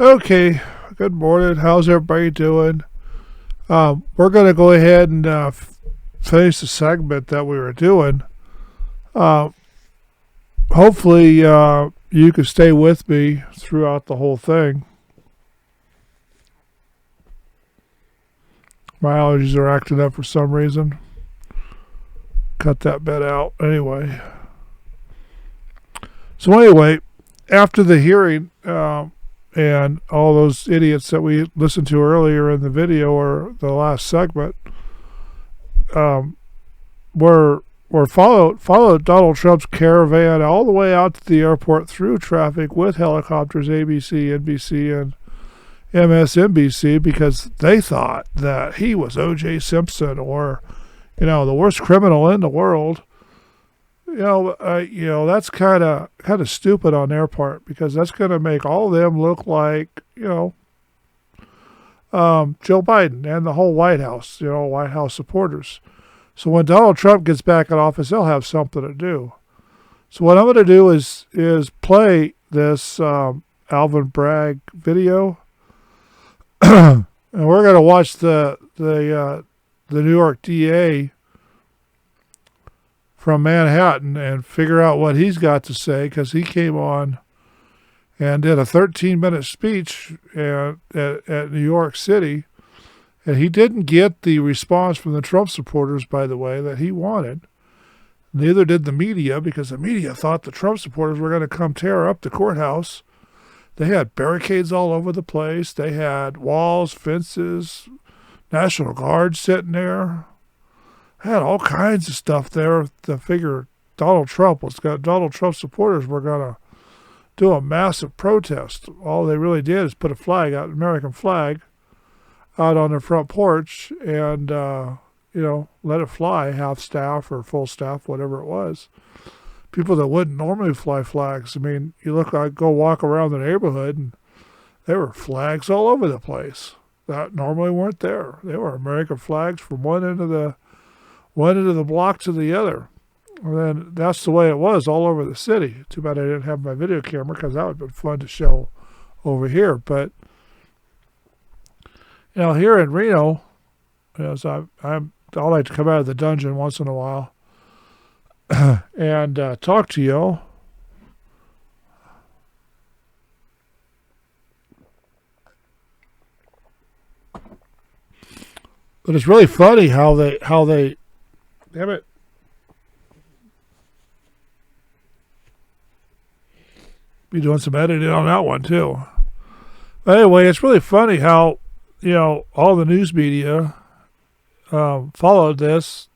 Okay, good morning. How's everybody doing? We're going to go ahead and finish the segment that we were doing. Uh, Hopefully, you can stay with me throughout the whole thing. My allergies are acting up for some reason. Cut that bit out. Anyway. So, after the hearing, and all those idiots that we listened to earlier in the video or the last segment, um, were followed Donald Trump's caravan all the way out to the airport through traffic with helicopters, ABC, NBC, and MSNBC, because they thought that he was O.J. Simpson or the worst criminal in the world. That's kind of stupid on their part, because that's going to make all of them look like Joe Biden and the whole White House, White House supporters. So when Donald Trump gets back in office, they'll have something to do. So what I'm going to do is play this Alvin Bragg video, and we're going to watch the New York DA from Manhattan and figure out what he's got to say, because he came on and did a 13-minute speech at New York City. And he didn't get the response from the Trump supporters, by the way, that he wanted. Neither did the media, because the media thought the Trump supporters were going to come tear up the courthouse. They had barricades all over the place. They had walls, fences, National Guard sitting there. Had all kinds of stuff there to figure Donald Trump supporters were going to do a massive protest. All they really did is put an American flag, out on their front porch and, let it fly, half staff or full staff, whatever it was. People that wouldn't normally fly flags. I mean, go walk around the neighborhood and there were flags all over the place that normally weren't there. They were American flags from one end of the block to the other. And then that's the way it was all over the city. Too bad I didn't have my video camera, because that would have been fun to show over here. But here in Reno, so I like to come out of the dungeon once in a while and talk to you. But it's really funny how they damn it. Be doing some editing on that one too. But anyway, it's really funny how all the news media followed this,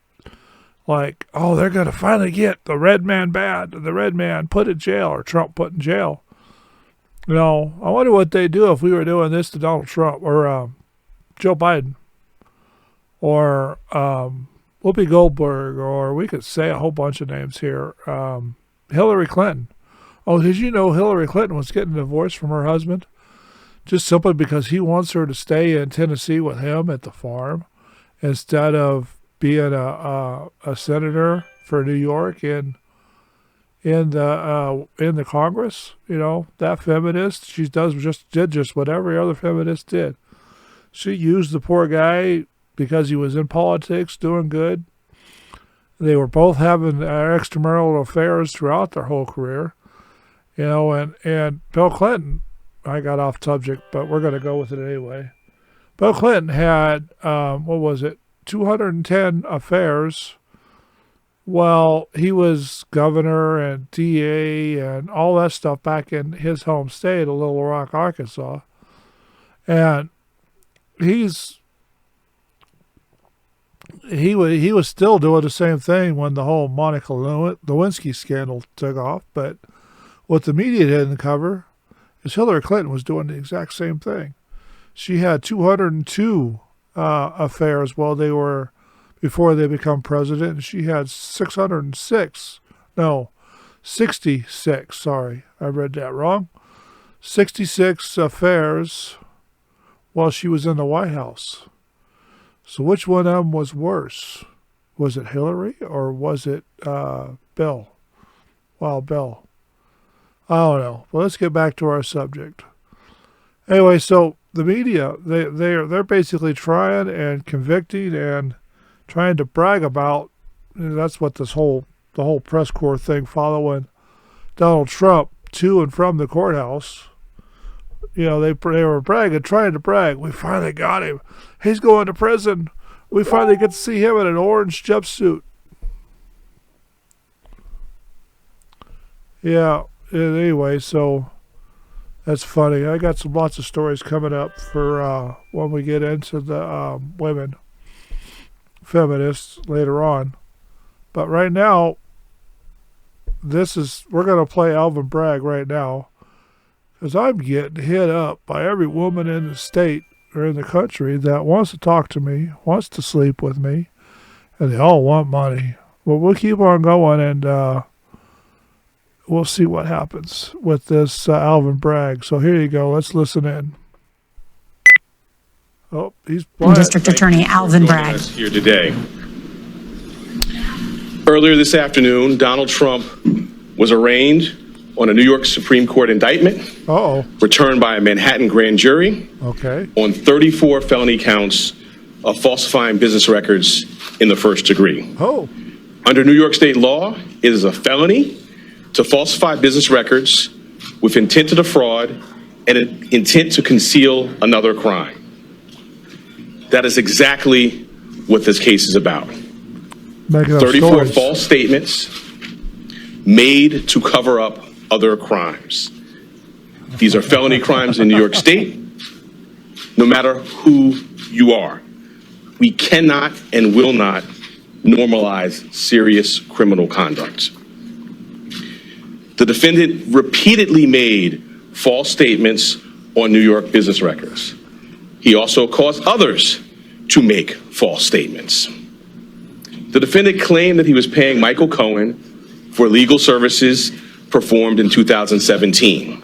like, oh, they're going to finally get the red man bad, the red man put in jail, or Trump put in jail. I wonder what they'd do if we were doing this to Donald Trump or Joe Biden or Whoopi Goldberg, or we could say a whole bunch of names here, Hillary Clinton. Oh, did you know Hillary Clinton was getting a divorce from her husband? Just simply because he wants her to stay in Tennessee with him at the farm instead of being a senator for New York in the Congress. That feminist, she did just what every other feminist did. She used the poor guy because he was in politics, doing good. They were both having extramarital affairs throughout their whole career. And Bill Clinton, I got off subject, but we're going to go with it anyway. Bill Clinton had, 210 affairs while he was governor and DA and all that stuff back in his home state of Little Rock, Arkansas. And he was still doing the same thing when the whole Monica Lewinsky scandal took off. But what the media didn't cover is Hillary Clinton was doing the exact same thing. She had 202 affairs before they become president, and she had 66. Sorry, I read that wrong. 66 affairs while she was in the White House. So which one of them was worse? Was it Hillary or was it Bill? Well, Bill. I don't know. Well, let's get back to our subject. Anyway, so the media they're basically trying and convicting and trying to brag about. And that's what the whole press corps thing following Donald Trump to and from the courthouse. They were bragging, trying to brag. We finally got him. He's going to prison. We finally get to see him in an orange jumpsuit. Yeah. Anyway, so that's funny. I got lots of stories coming up for when we get into the women feminists later on. But right now, we're going to play Alvin Bragg right now because I'm getting hit up by every woman in the state or in the country that wants to talk to me, wants to sleep with me, and they all want money. Well, we'll keep on going and we'll see what happens with this Alvin Bragg. So here you go. Let's listen in. Oh, he's blind. District Attorney Alvin Bragg here today. Earlier this afternoon, Donald Trump was arraigned on a New York Supreme Court indictment returned by a Manhattan grand jury on 34 felony counts of falsifying business records in the first degree. Under New York state law, it is a felony to falsify business records with intent to defraud and an intent to conceal another crime. That is exactly what this case is about. 34 false statements made to cover up other crimes. These are felony crimes in New York State, no matter who you are. We cannot and will not normalize serious criminal conduct. The defendant repeatedly made false statements on New York business records. He also caused others to make false statements. The defendant claimed that he was paying Michael Cohen for legal services performed in 2017.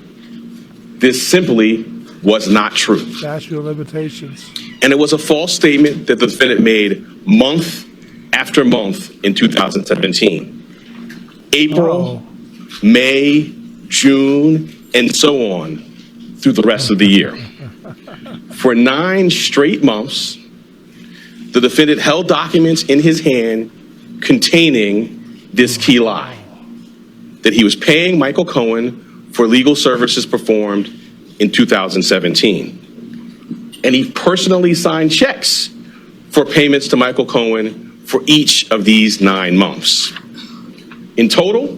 This simply was not true. Statute of limitations. And it was a false statement that the defendant made month after month in 2017. April, May, June, and so on through the rest of the year. For 9 straight months, the defendant held documents in his hand containing this key lie, that he was paying Michael Cohen for legal services performed in 2017. And he personally signed checks for payments to Michael Cohen for each of these 9 months. In total,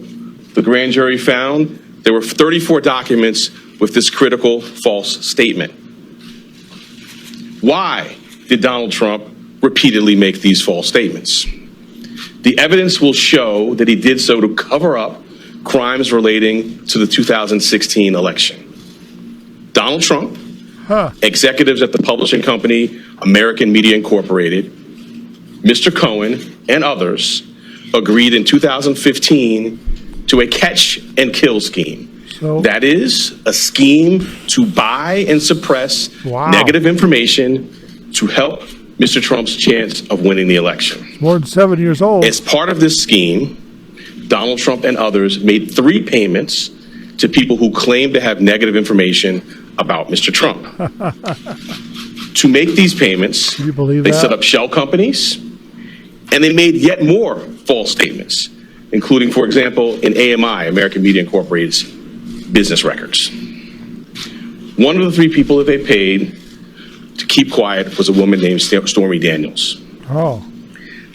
the grand jury found there were 34 documents with this critical false statement. Why did Donald Trump repeatedly make these false statements? The evidence will show that he did so to cover up crimes relating to the 2016 election. Donald Trump, executives at the publishing company American Media Incorporated, Mr. Cohen, and others agreed in 2015 to a catch and kill scheme. That is a scheme to buy and suppress negative information to help Mr. Trump's chance of winning the election. More than 7 years old. As part of this scheme, Donald Trump and others made 3 payments to people who claimed to have negative information about Mr. Trump. To make these payments, they set up shell companies, and they made yet more false statements, including, for example, in AMI, American Media Incorporated's business records. One of the 3 people that they paid to keep quiet was a woman named Stormy Daniels.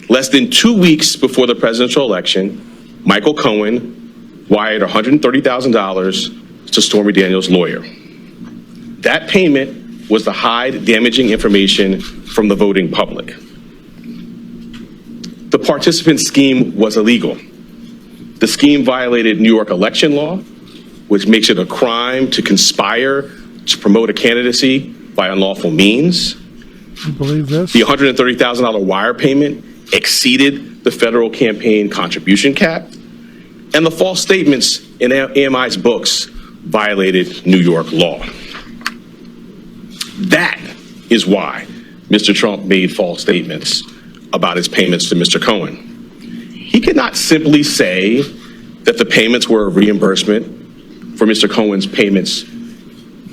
Less than 2 weeks before the presidential election, Michael Cohen wired $130,000 to Stormy Daniels' lawyer. That payment was to hide damaging information from the voting public. The participant scheme was illegal. The scheme violated New York election law, which makes it a crime to conspire to promote a candidacy by unlawful means. You believe this? The $130,000 wire payment exceeded the federal campaign contribution cap, and the false statements in AMI's books violated New York law. That is why Mr. Trump made false statements about his payments to Mr. Cohen. He could not simply say that the payments were a reimbursement for Mr. Cohen's payments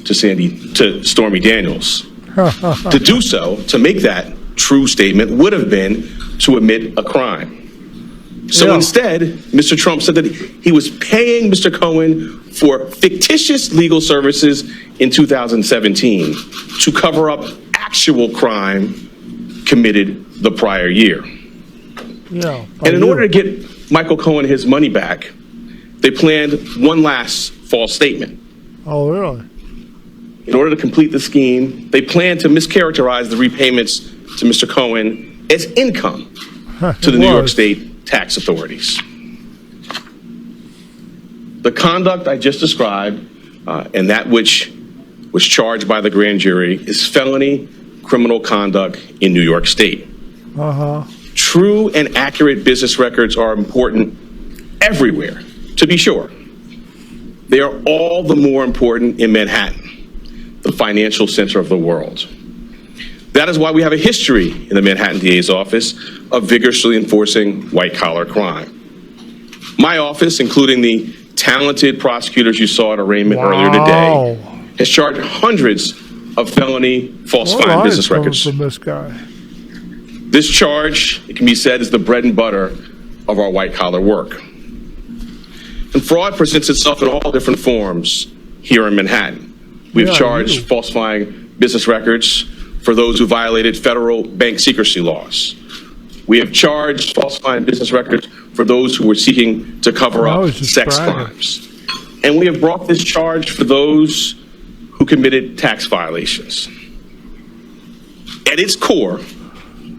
to Stormy Daniels. To do so, to make that true statement, would have been to admit a crime. So instead, Mr. Trump said that he was paying Mr. Cohen for fictitious legal services in 2017 to cover up actual crime committed the prior year. And in order to get Michael Cohen his money back, they planned one last false statement. Oh, really? In order to complete the scheme, they planned to mischaracterize the repayments to Mr. Cohen as income to the New York State tax authorities. The conduct I just described and that which was charged by the grand jury is felony criminal conduct in New York State. True and accurate business records are important everywhere, to be sure. They are all the more important in Manhattan, the financial center of the world. That is why we have a history in the Manhattan DA's office of vigorously enforcing white-collar crime. My office, including the talented prosecutors you saw at arraignment earlier today, has charged hundreds of felony falsifying business records. From this guy. This charge, it can be said, is the bread and butter of our white-collar work. And fraud presents itself in all different forms here in Manhattan. We've charged falsifying business records for those who violated federal bank secrecy laws. We have charged falsifying business records for those who were seeking to cover up sex crimes. And we have brought this charge for those who committed tax violations. At its core,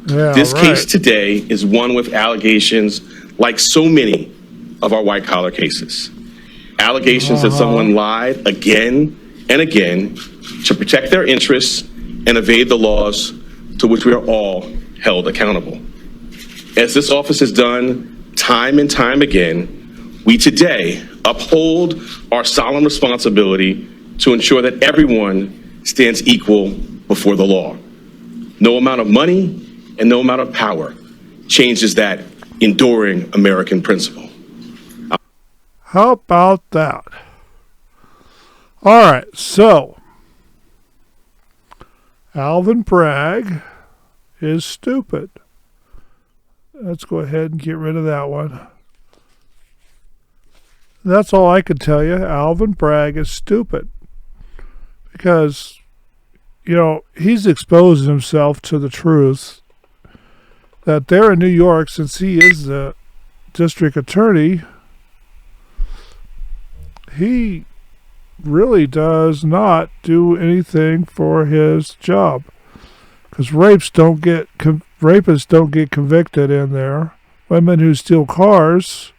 this case today is one with allegations like so many of our white-collar cases. Allegations that someone lied again and again to protect their interests and evade the laws to which we are all held accountable. As this office has done time and time again, we today uphold our solemn responsibility to ensure that everyone stands equal before the law. No amount of money and no amount of power changes that enduring American principle. How about that? All right, so Alvin Bragg is stupid. Let's go ahead and get rid of that one. That's all I can tell you. Alvin Bragg is stupid. Because, you know, he's exposing himself to the truth that there in New York, since he is the district attorney, he really does not do anything for his job. Because rapists don't get convicted in there. Women who steal cars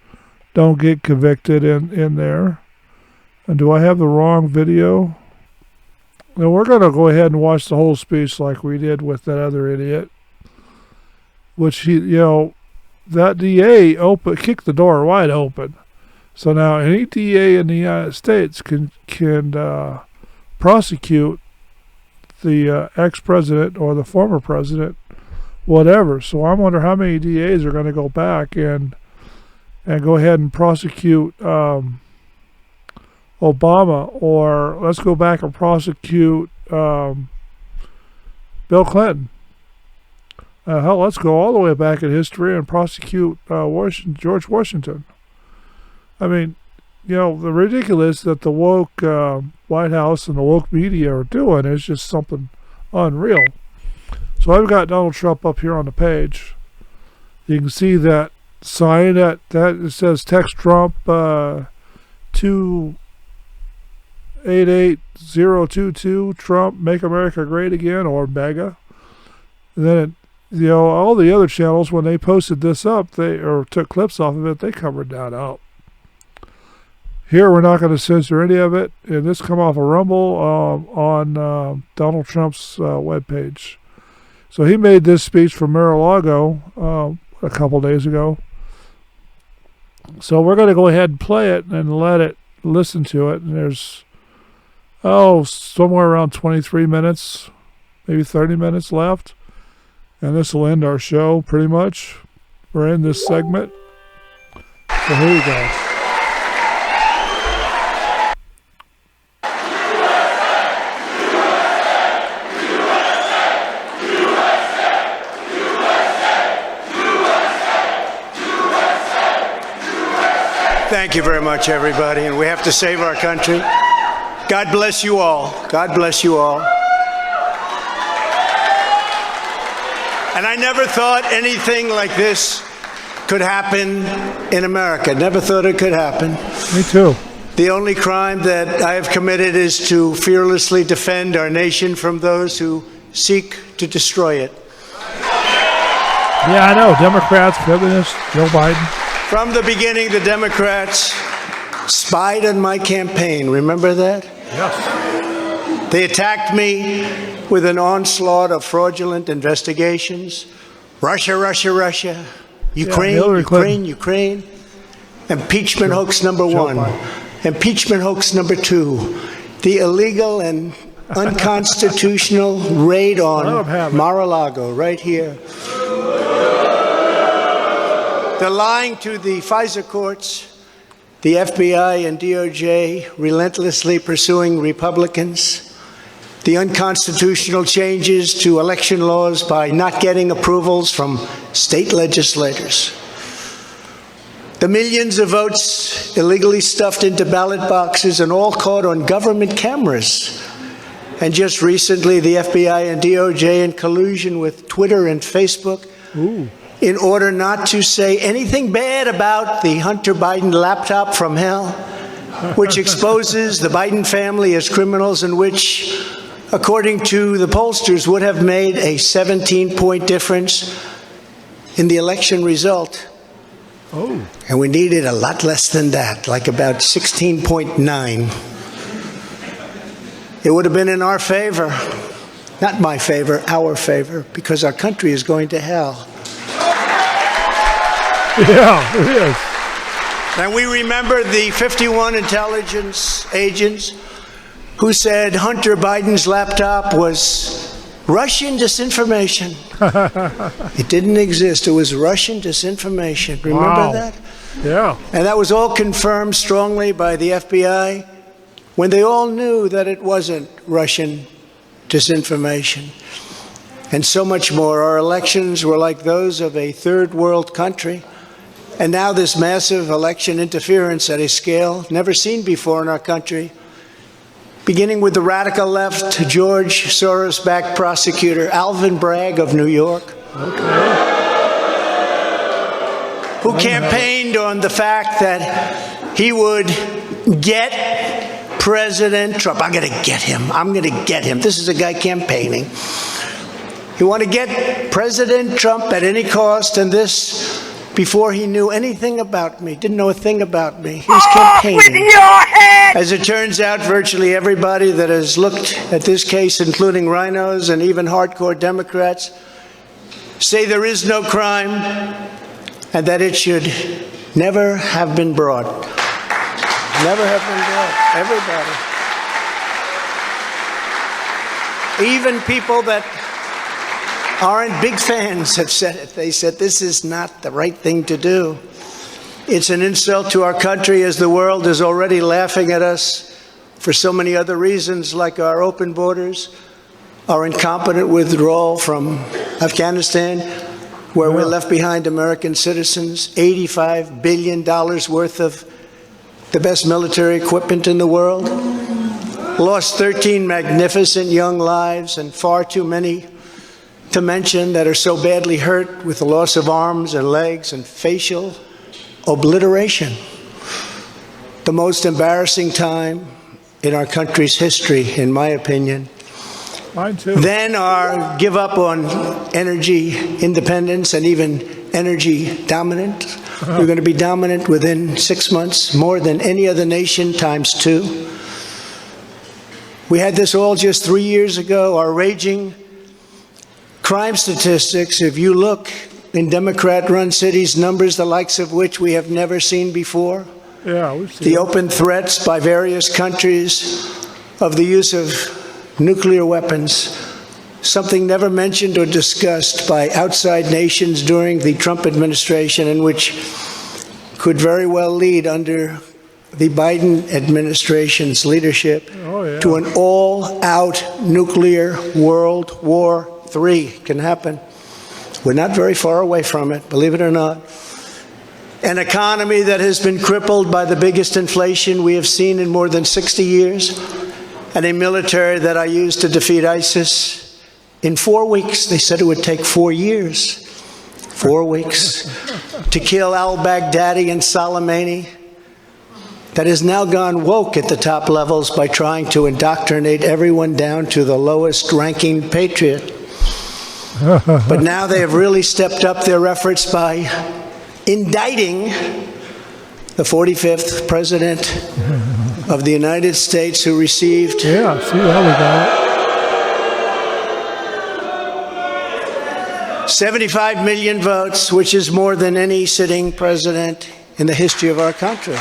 don't get convicted in there. And do I have the wrong video? Now we're going to go ahead and watch the whole speech like we did with that other idiot. Which he, you know, that DA kicked the door wide open. So now any DA in the United States can prosecute the ex-president or the former president, whatever. So I wonder how many DAs are going to go back and go ahead and prosecute Obama, or let's go back and prosecute Bill Clinton. Hell, let's go all the way back in history and prosecute George Washington. I mean, you know, the ridiculous that the woke White House and the woke media are doing is just something unreal. So I've got Donald Trump up here on the page. You can see that sign that it says text Trump 288022 Trump Make America Great Again, or MAGA. And then you know, all the other channels, when they posted this up, or took clips off of it, they covered that up. Here, we're not going to censor any of it, and this come off a Rumble on Donald Trump's webpage. So he made this speech from Mar-a-Lago a couple days ago. So we're going to go ahead and play it and listen to it. And there's, somewhere around 23 minutes, maybe 30 minutes left. And this will end our show, pretty much. We're in this segment. So here we go. Thank you very much, everybody. And we have to save our country. God bless you all. God bless you all. And I never thought anything like this could happen in America. Never thought it could happen. Me too. The only crime that I have committed is to fearlessly defend our nation from those who seek to destroy it. Yeah, I know. Democrats, feminists, Joe Biden. From the beginning, the Democrats spied on my campaign. Remember that? Yes. They attacked me with an onslaught of fraudulent investigations. Russia, Russia, Russia. Ukraine, Ukraine, Ukraine. Impeachment hoax number one. Impeachment hoax number two. The illegal and unconstitutional raid on Mar-a-Lago, right here. They're lying to the FISA courts, the FBI and DOJ relentlessly pursuing Republicans, the unconstitutional changes to election laws by not getting approvals from state legislators, the millions of votes illegally stuffed into ballot boxes and all caught on government cameras. And just recently, the FBI and DOJ in collusion with Twitter and Facebook in order not to say anything bad about the Hunter Biden laptop from hell, which exposes the Biden family as criminals and which, according to the pollsters, would have made a 17-point difference in the election result. And we needed a lot less than that, like about 16.9. It would have been in our favor, not my favor, our favor, because our country is going to hell. Yeah, it is. And we remember the 51 intelligence agents who said Hunter Biden's laptop was Russian disinformation. It didn't exist. It was Russian disinformation. Remember that? Yeah. And that was all confirmed strongly by the FBI when they all knew that it wasn't Russian disinformation. And so much more. Our elections were like those of a third world country. And now this massive election interference at a scale never seen before in our country, beginning with the radical left, George Soros-backed prosecutor Alvin Bragg of New York, who campaigned on the fact that he would get President Trump. I'm going to get him. I'm going to get him. This is a guy campaigning. He wanted to get President Trump at any cost, and this before he knew anything about me, didn't know a thing about me. He was campaigning. With your head! As it turns out, virtually everybody that has looked at this case, including rhinos and even hardcore Democrats, say there is no crime and that it should never have been brought. Never have been brought. Everybody. Even people that aren't big fans have said it. They said this is not the right thing to do. It's an insult to our country, as the world is already laughing at us for so many other reasons, like our open borders, our incompetent withdrawal from Afghanistan, where we left behind American citizens, $85 billion worth of the best military equipment in the world, lost 13 magnificent young lives, and far too many to mention that are so badly hurt with the loss of arms and legs and facial obliteration. The most embarrassing time in our country's history, in my opinion. Mine too. Then our give up on energy independence and even energy dominant. We're going to be dominant within 6 months, more than any other nation times 2. We had this all just 3 years ago. Our raging crime statistics, if you look in Democrat-run cities, numbers the likes of which we have never seen before. Yeah, we've seen the open threats by various countries of the use of nuclear weapons, something never mentioned or discussed by outside nations during the Trump administration, and which could very well lead under the Biden administration's leadership to an all-out nuclear World War III. Can happen. We're not very far away from it, believe it or not. an economy that has been crippled by the biggest inflation we have seen in more than 60 years, and a military that I used to defeat ISIS in 4 weeks. They said it would take 4 years. 4 weeks to kill al-Baghdadi and Soleimani, that has now gone woke at the top levels by trying to indoctrinate everyone down to the lowest ranking patriot. But now they have really stepped up their efforts by indicting the 45th president of the United States, who received 75 million votes, which is more than any sitting president in the history of our country.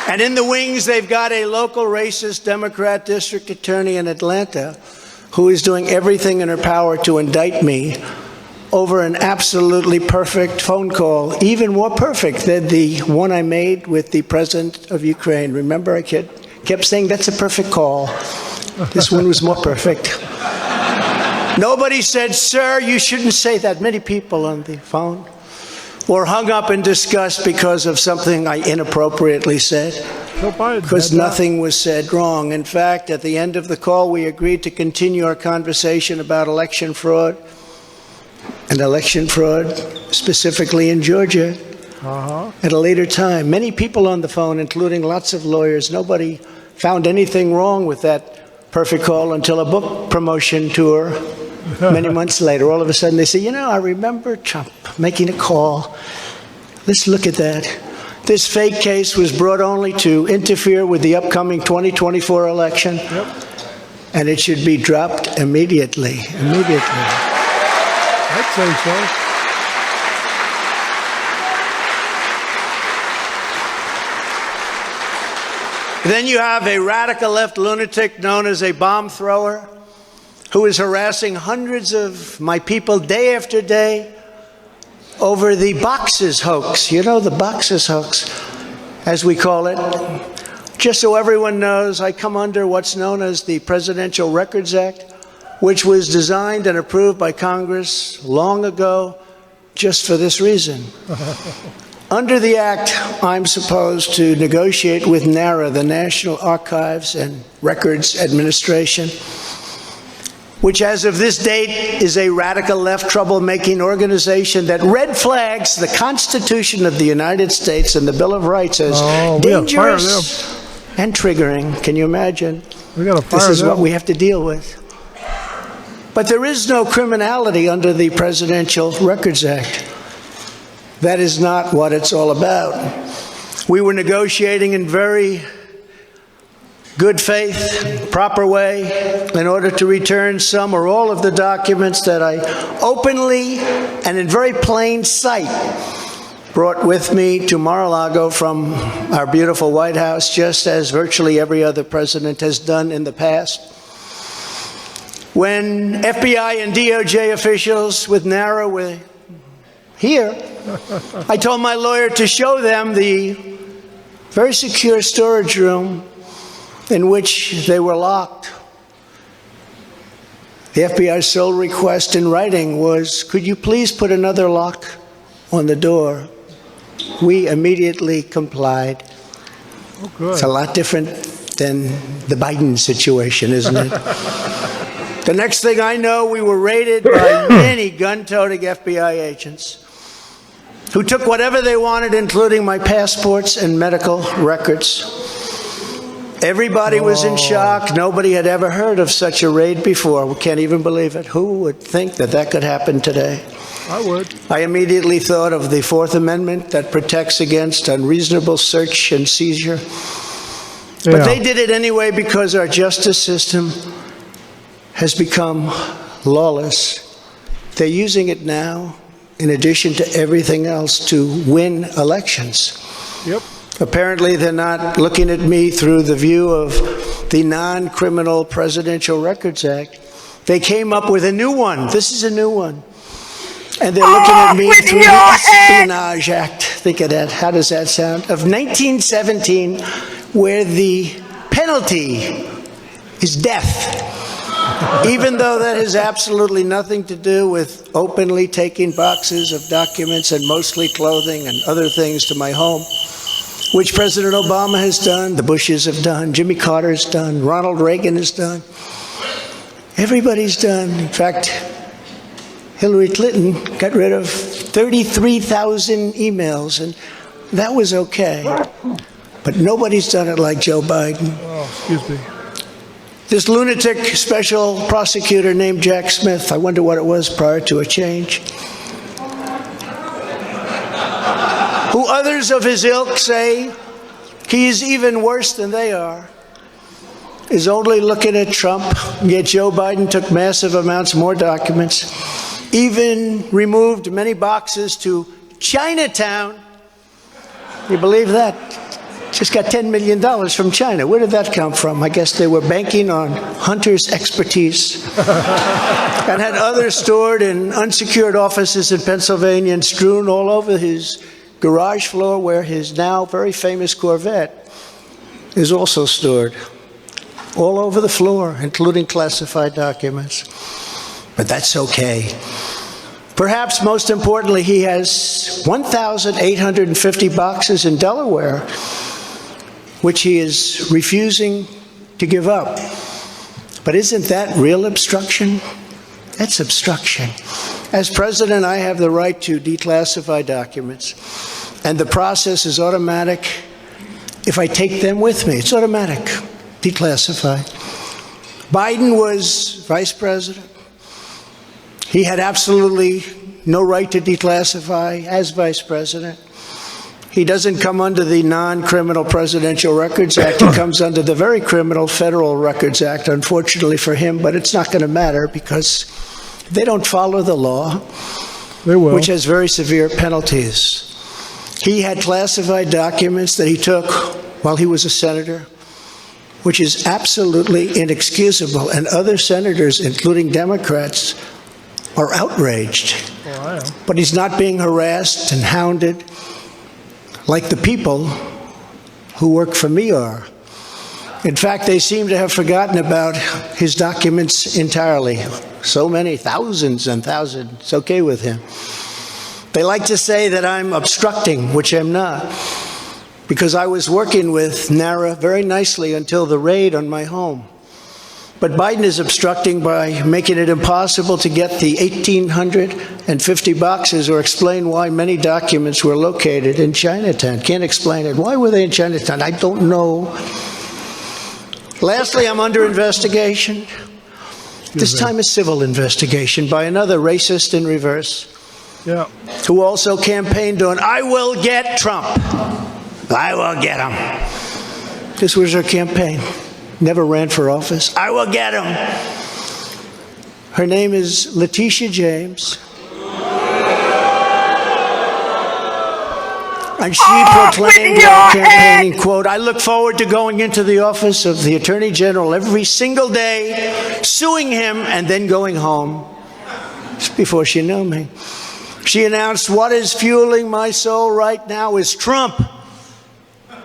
And in the wings, they've got a local racist Democrat district attorney in Atlanta who is doing everything in her power to indict me over an absolutely perfect phone call, even more perfect than the one I made with the president of Ukraine. Remember, I kept saying, that's a perfect call. This one was more perfect. Nobody said, sir, you shouldn't say that. Many people on the phone were hung up in disgust because of something I inappropriately said, because nothing was said wrong. In fact, at the end of the call, we agreed to continue our conversation about election fraud, and election fraud specifically in Georgia at a later time. Many people on the phone, including lots of lawyers, nobody found anything wrong with that perfect call until a book promotion tour many months later. All of a sudden they say, you know, I remember Trump making a call. Let's look at that. This fake case was brought only to interfere with the upcoming 2024 election, and it should be dropped immediately. I'd say so. Then you have a radical left lunatic known as a bomb thrower who is harassing hundreds of my people day after day over the boxes hoax. You know, the boxes hoax, as we call it. Just so everyone knows, I come under what's known as the Presidential Records Act, which was designed and approved by Congress long ago just for this reason. Under the Act, I'm supposed to negotiate with NARA, the National Archives and Records Administration, which as of this date is a radical left troublemaking organization that red flags the Constitution of the United States and the Bill of Rights as dangerous and triggering. Can you imagine? This is what we have to deal with. But there is no criminality under the Presidential Records Act. That is not what it's all about. We were negotiating in very good faith, proper way, in order to return some or all of the documents that I openly and in very plain sight brought with me to Mar-a-Lago from our beautiful White House, just as virtually every other president has done in the past. When FBI and DOJ officials with NARA were here, I told my lawyer to show them the very secure storage room in which they were locked. The FBI's sole request in writing was, could you please put another lock on the door? We immediately complied. Oh, good. It's a lot different than the Biden situation, isn't it? The next thing I know, we were raided by many gun-toting FBI agents who took whatever they wanted, including my passports and medical records. Everybody was in shock. Nobody had ever heard of such a raid before. We can't even believe it. Who would think that that could happen today? I would. I immediately thought of the Fourth Amendment that protects against unreasonable search and seizure. But they did it anyway because our justice system has become lawless. They're using it now, in addition to everything else, to win elections. Yep. Apparently, they're not looking at me through the view of the non-criminal Presidential Records Act. They came up with a new one. This is a new one. And they're looking at me through the Espionage Act. Think of that. How does that sound? Of 1917, where the penalty is death. even though that has absolutely nothing to do with openly taking boxes of documents and mostly clothing and other things to my home, which President Obama has done, the Bushes have done, Jimmy Carter has done, Ronald Reagan has done. Everybody's done. In fact, Hillary Clinton got rid of 33,000 emails, and that was okay. But nobody's done it like Joe Biden. Oh, excuse me. This lunatic special prosecutor named Jack Smith, I wonder what it was prior to a change, who others of his ilk say he's even worse than they are, is only looking at Trump, yet Joe Biden took massive amounts more documents, even removed many boxes to Chinatown. You believe that? Just got $10 million from China. Where did that come from? I guess they were banking on Hunter's expertise and had others stored in unsecured offices in Pennsylvania and strewn all over his garage floor where his now very famous Corvette is also stored. All over the floor, including classified documents. But that's okay. Perhaps most importantly, he has 1,850 boxes in Delaware, which he is refusing to give up. But isn't that real obstruction? That's obstruction. As president, I have the right to declassify documents, and the process is automatic if I take them with me. It's automatic. Declassify. Biden was vice president. He had absolutely no right to declassify as vice president. He doesn't come under the non-criminal Presidential Records Act. He comes under the very criminal Federal Records Act, unfortunately for him, but it's not going to matter because they don't follow the law, they will, which has very severe penalties. He had classified documents that he took while he was a senator, which is absolutely inexcusable, and other senators, including Democrats, are outraged. Oh, I am. But he's not being harassed and hounded like the people who work for me are. In fact, they seem to have forgotten about his documents entirely. So many, thousands and thousands. It's okay with him. They like to say that I'm obstructing, which I'm not, because I was working with NARA very nicely until the raid on my home. But Biden is obstructing by making it impossible to get the 1,850 boxes or explain why many documents were located in Chinatown. Can't explain it. Why were they in Chinatown? I don't know. Lastly, I'm under investigation. This time a civil investigation by another racist in reverse, who also campaigned on, "I will get Trump. I will get him." This was her campaign. Never ran for office. I will get him. Her name is Letitia James. And she proclaimed while campaigning, quote, "I look forward to going into the office of the Attorney General every single day, suing him, and then going home." Just before she knew me. She announced, "What is fueling my soul right now is Trump."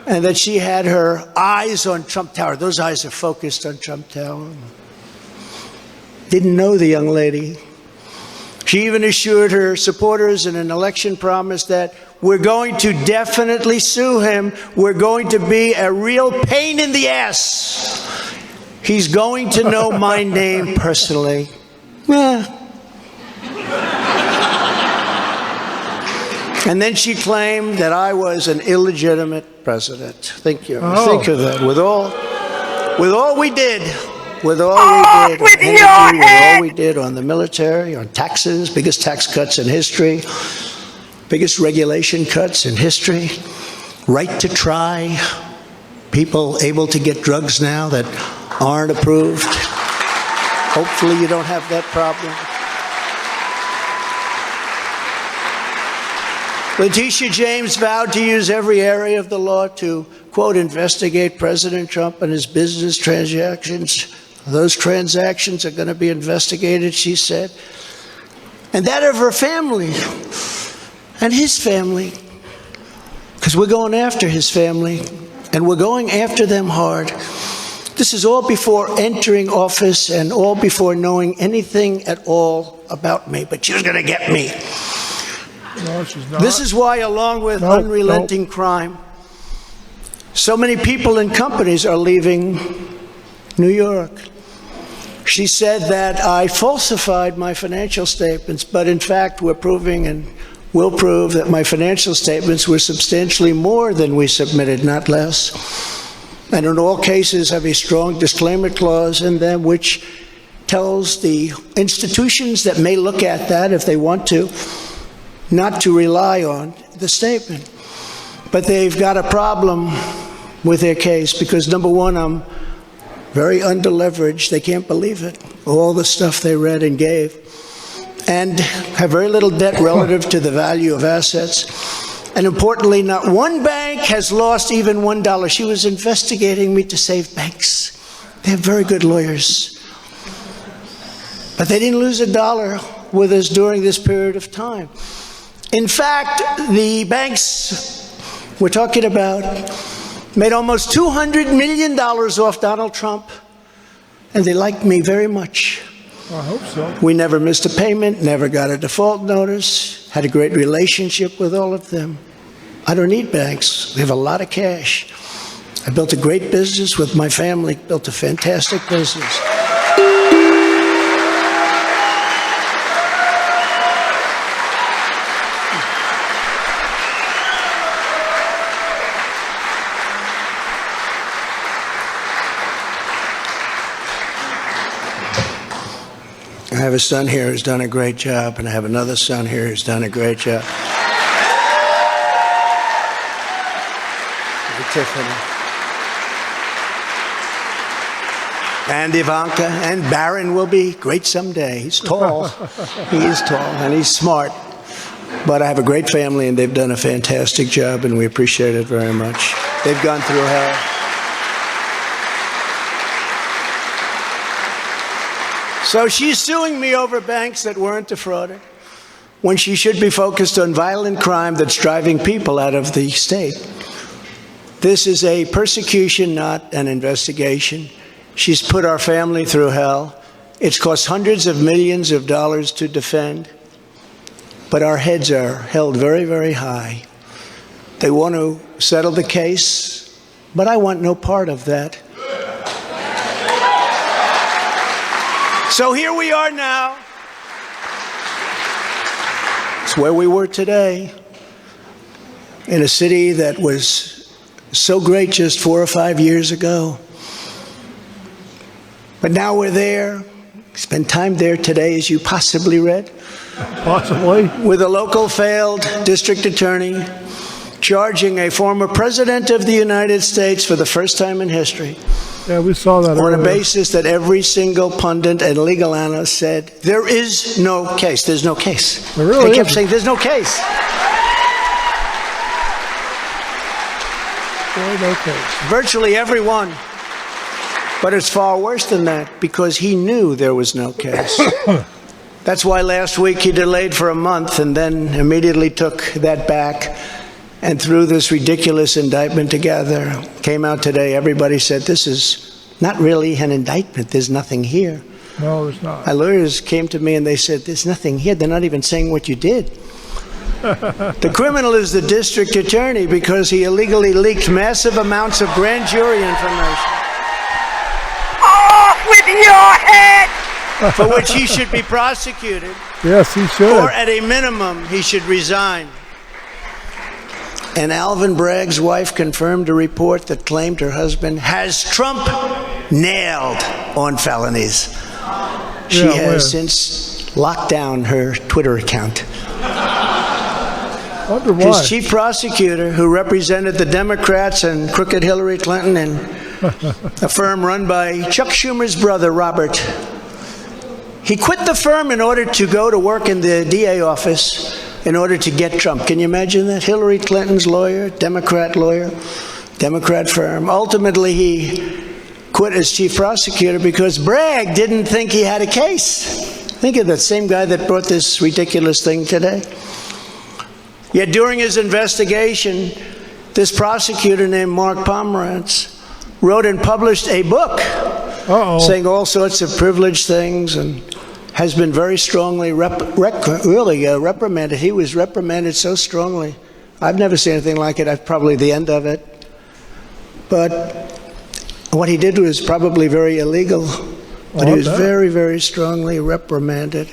And that she had her eyes on Trump Tower. Those eyes are focused on Trump Tower. Didn't know the young lady. She even assured her supporters in an election promise that we're going to definitely sue him. We're going to be a real pain in the ass. He's going to know my name personally. And then she claimed that I was an illegitimate president. Think of that. With all we did, with all we did on the military, on taxes, biggest tax cuts in history, biggest regulation cuts in history, right to try, people able to get drugs now that aren't approved. Hopefully you don't have that problem. Letitia James vowed to use every area of the law to, quote, investigate President Trump and his business transactions. Those transactions are going to be investigated, she said. And that of her family and his family. Because we're going after his family, and we're going after them hard. This is all before entering office and all before knowing anything at all about me. But she was going to get me. No, she's not. This is why, along with unrelenting crime, so many people and companies are leaving New York. She said that I falsified my financial statements, but in fact we're proving and will prove that my financial statements were substantially more than we submitted, not less. And in all cases have a strong disclaimer clause in them which tells the institutions that may look at that if they want to, not to rely on the statement. But they've got a problem with their case because, number one, I'm very underleveraged. They can't believe it, all the stuff they read and gave, and have very little debt relative to the value of assets. And importantly, not one bank has lost even $1. She was investigating me to save banks. They have very good lawyers. But they didn't lose $1 with us during this period of time. In fact, the banks we're talking about made almost $200 million off Donald Trump, and they liked me very much. I hope so. We never missed a payment, never got a default notice, had a great relationship with all of them. I don't need banks. We have a lot of cash. I built a great business with my family, built a fantastic business. I have a son here who's done a great job, and I have another son here who's done a great job. Tiffany. And Ivanka, and Barron will be great someday. He's tall. He is tall, and he's smart. But I have a great family, and they've done a fantastic job, and we appreciate it very much. They've gone through hell. So she's suing me over banks that weren't defrauded, when she should be focused on violent crime that's driving people out of the state. This is a persecution, not an investigation. She's put our family through hell. It's cost hundreds of millions of dollars to defend. But our heads are held very, very high. They want to settle the case, but I want no part of that. So here we are now. It's where we were today, in a city that was so great just 4 or 5 years ago. But now we're there. Spent time there today, as you possibly read. Possibly. With a local failed district attorney charging a former president of the United States for the first time in history. Yeah, we saw that on a basis that every single pundit and legal analyst said, there is no case. There's no case. There really they kept isn't. saying, there's no case. No case. Virtually everyone. But it's far worse than that, because he knew there was no case. That's why last week he delayed for a month and then immediately took that back and threw this ridiculous indictment together. Came out today, everybody said, this is not really an indictment. There's nothing here. No, there's not. My lawyers came to me and they said, there's nothing here. They're not even saying what you did. The criminal is the district attorney because he illegally leaked massive amounts of grand jury information. Off with your head! For which he should be prosecuted. Yes, he should. Or at a minimum, he should resign. And Alvin, Bragg's wife, confirmed a report that claimed her husband has Trump nailed on felonies. She has since locked down her Twitter account. Wonder why. His chief prosecutor, who represented the Democrats and crooked Hillary Clinton and a firm run by Chuck Schumer's brother, Robert, he quit the firm in order to go to work in the DA office in order to get Trump. Can you imagine that? Hillary Clinton's lawyer, Democrat firm. Ultimately, he quit as chief prosecutor because Bragg didn't think he had a case. Think of that same guy that brought this ridiculous thing today. Yet during his investigation, this prosecutor named Mark Pomerantz wrote and published a book saying all sorts of privileged things and has been very strongly reprimanded. He was reprimanded so strongly. I've never seen anything like it. I've probably the end of it. But what he did was probably very illegal. But he was very, very strongly reprimanded.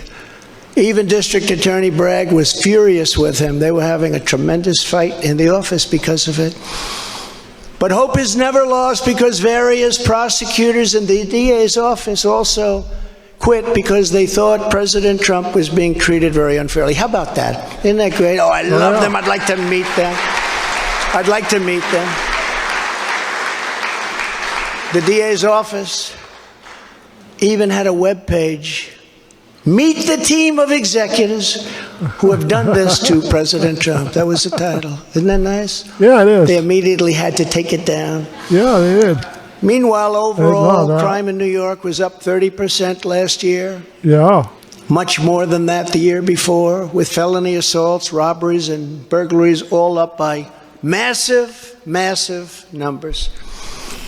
Even District Attorney Bragg was furious with him. They were having a tremendous fight in the office because of it. But hope is never lost because various prosecutors in the DA's office also quit because they thought President Trump was being treated very unfairly. How about that? Isn't that great? Oh, I love them. I'd like to meet them. I'd like to meet them. The DA's office even had a web page. Meet the team of executives who have done this to President Trump. That was the title. Isn't that nice? Yeah, it is. They immediately had to take it down. Yeah, they did. Meanwhile, overall, crime in New York was up 30% last year. Yeah. Much more than that the year before, with felony assaults, robberies, and burglaries all up by massive, massive numbers.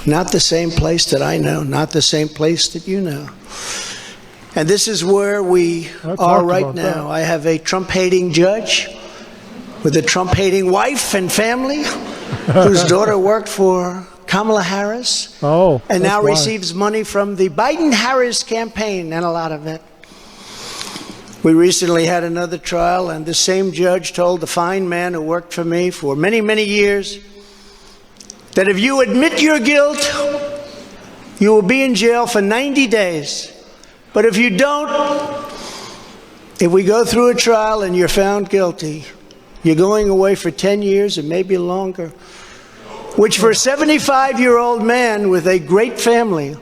Not the same place that I know, not the same place that you know. And this is where we are right now. I have a Trump-hating judge with a Trump-hating wife and family whose daughter worked for Kamala Harris and now receives money from the Biden-Harris campaign, and a lot of it. We recently had another trial, and the same judge told the fine man who worked for me for many, many years that if you admit your guilt, you will be in jail for 90 days. But if you don't, if we go through a trial and you're found guilty, you're going away for 10 years and maybe longer, which for a 75-year-old man with a great family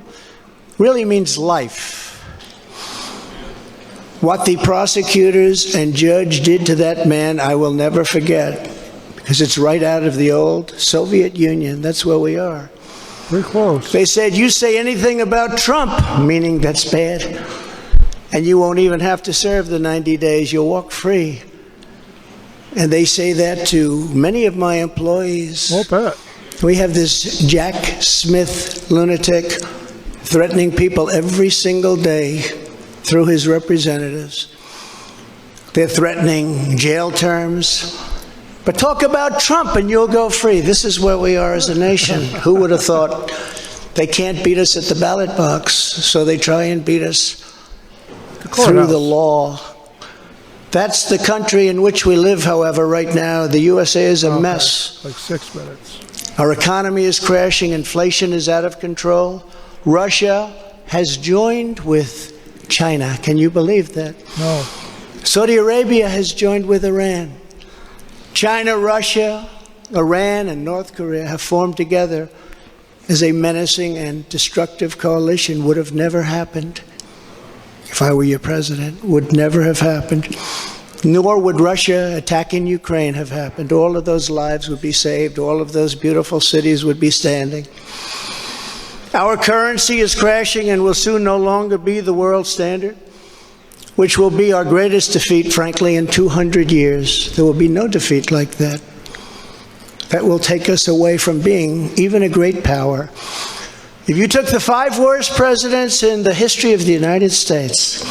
really means life. What the prosecutors and judge did to that man, I will never forget, because it's right out of the old Soviet Union. That's where we are. We're close. They said, you say anything about Trump, meaning that's bad, and you won't even have to serve the 90 days. You'll walk free. And they say that to many of my employees. I'll bet. We have this Jack Smith lunatic threatening people every single day through his representatives. They're threatening jail terms. But talk about Trump and you'll go free. This is where we are as a nation. Who would have thought? They can't beat us at the ballot box, so they try and beat us through the law. That's the country in which we live, however, right now. The USA is a mess. Like 6 minutes. Our economy is crashing. Inflation is out of control. Russia has joined with China. Can you believe that? No. Saudi Arabia has joined with Iran. China, Russia, Iran, and North Korea have formed together as a menacing and destructive coalition. Would have never happened if I were your president. Would never have happened. Nor would Russia attacking Ukraine have happened. All of those lives would be saved. All of those beautiful cities would be standing. Our currency is crashing and will soon no longer be the world standard, which will be our greatest defeat, frankly, in 200 years. There will be no defeat like that. That will take us away from being even a great power. If you took the 5 worst presidents in the history of the United States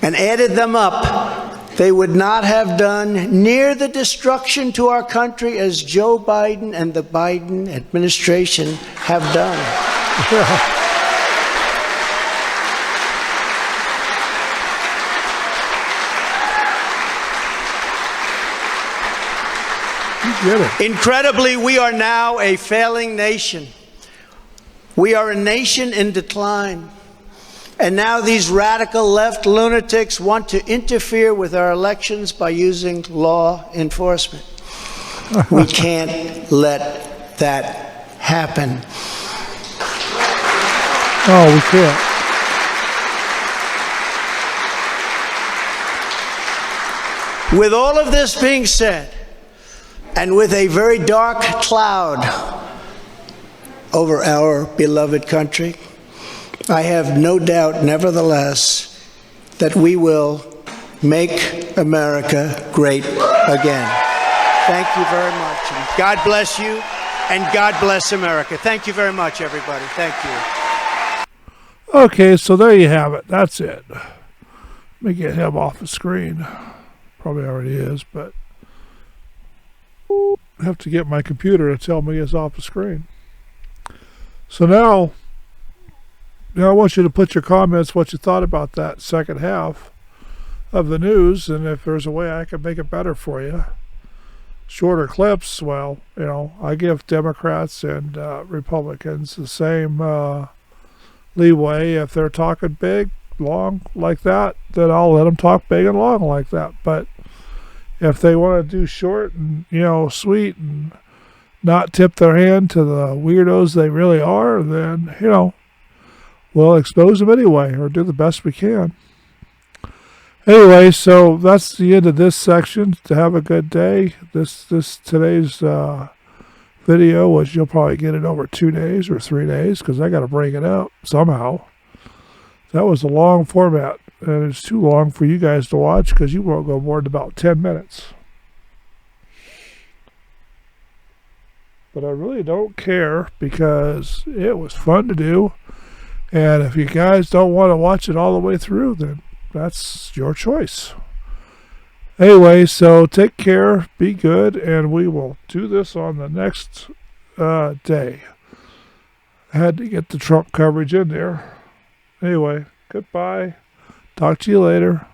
and added them up, they would not have done near the destruction to our country as Joe Biden and the Biden administration have done. Incredibly, we are now a failing nation. We are a nation in decline. And now these radical left lunatics want to interfere with our elections by using law enforcement. We can't let that happen. Oh, we can't. With all of this being said, and with a very dark cloud over our beloved country, I have no doubt, nevertheless, that we will make America great again. Thank you very much. And God bless you. And God bless America. Thank you very much, everybody. Thank you. Okay, so there you have it. That's it. Let me get him off the screen. Probably already is, but I have to get my computer to tell me it's off the screen. So now I want you to put your comments, what you thought about that second half of the news, and if there's a way I can make it better for you. Shorter clips, well, I give Democrats and Republicans the same leeway. If they're talking big, long like that, then I'll let them talk big and long like that. But if they want to do short and, sweet and not tip their hand to the weirdos they really are, then, we'll expose them anyway or do the best we can. Anyway, so that's the end of this section. To have a good day. Today's video, which you'll probably get it over 2 days or 3 days because I got to bring it up somehow. That was a long format, and it's too long for you guys to watch because you won't go more than about 10 minutes. But I really don't care because it was fun to do. And if you guys don't want to watch it all the way through, then that's your choice. Anyway, so take care, be good, and we will do this on the next day. I had to get the Trump coverage in there. Anyway, goodbye. Talk to you later.